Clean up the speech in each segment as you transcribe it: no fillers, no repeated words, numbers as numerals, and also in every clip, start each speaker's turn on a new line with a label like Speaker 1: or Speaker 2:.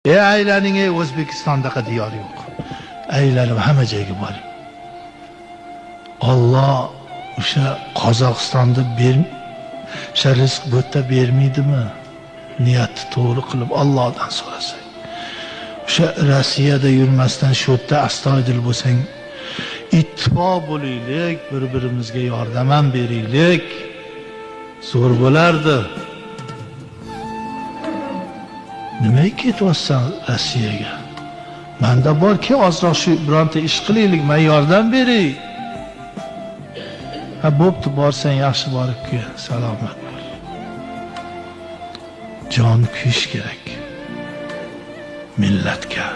Speaker 1: Aylaning, O'zbekistondaqa diyor yo'q. Aylanib hamma joyga boring. Alloh o'sha Qozog'istonda o'sha rizq bu yerda bermaydimi? Niyatni to'g'ri qilib Allohdan so'rasak. O'sha Rossiyada yurmasdan shu yerda astoydil bo'lsang, ittifoq bo'laylik, bir-birimizga yordam ham beraylik. Zo'r bo'lardi. Nimaga ketyapsan Rossiyaga? Menda borki, ozroq shu bironta ish qilaylik, men yordam beray. Ha, bo'pti, borsan yaxshi borib kel, salomat bo'l. Jon kuyish kerak. Millatga,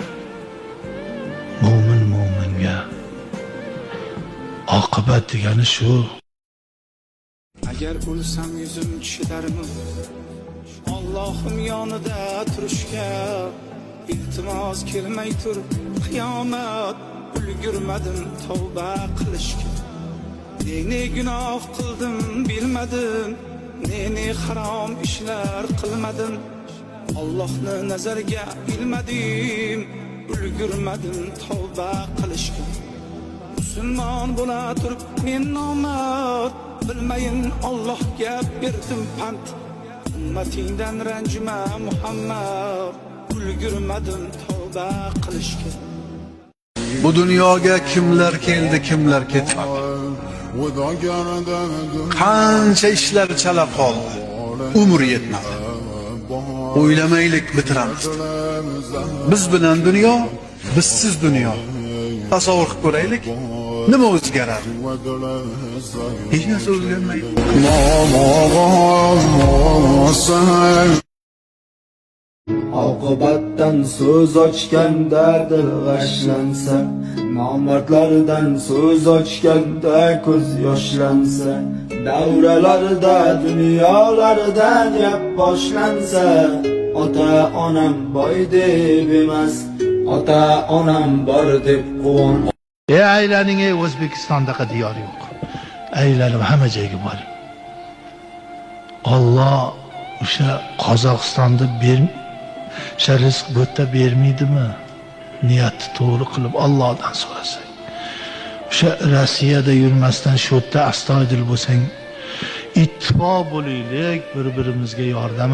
Speaker 1: mo'minga. Oqibat degani shu.
Speaker 2: Agar o'lsam yuzim chidarmi? Allohim yonida turishga iltimos kelmay tur qiyomat, ulgurmadim tavba qilishga. Ne gunoh qildim bilmadim, ne harom ishlar qilmadim. Allohni nazarga ilmadim, ulgurmadim tavba qilishga. Musulmon bo'la turib men nomard, bilmayin Allohga berdim pand. Ummatingdan ranjima Muhammad, ulgurmadim tavba qilishga.
Speaker 3: Bu dunyoga kimlar keldi, kimlar ketmadi. Qancha ishlar chala qoldi, umr yetmadi. O'ylamaylik bitiramiz. Biz bilan dunyo, bizsiz dunyo. Tasavvur qilib ko'raylik, nima o'zgaradi? Hech narsa o'zgarmaydi.
Speaker 4: Oqibatdan so'z ochganda dil g'ashlansa, nomardlardan so'z ochganda ko'z yoshlansa, davralarda dunyolarda gap boshlansa, ota onam boy deb emas, ota onam bor deb quvon.
Speaker 1: Aylaning, O'zbekistondaqa diyor yo'q. Aylanib hamma joyga boring. Alloh o'sha Qozog'istonda o'sha rizq bu yerda bermaydimi? Niyatni to'g'ri qilib Allohdan so'rasak. O'sha Rossiyada yurmasdan shu yerda astoydil bo'lsang, ittifoq bo'laylik, bir-birimizga yordam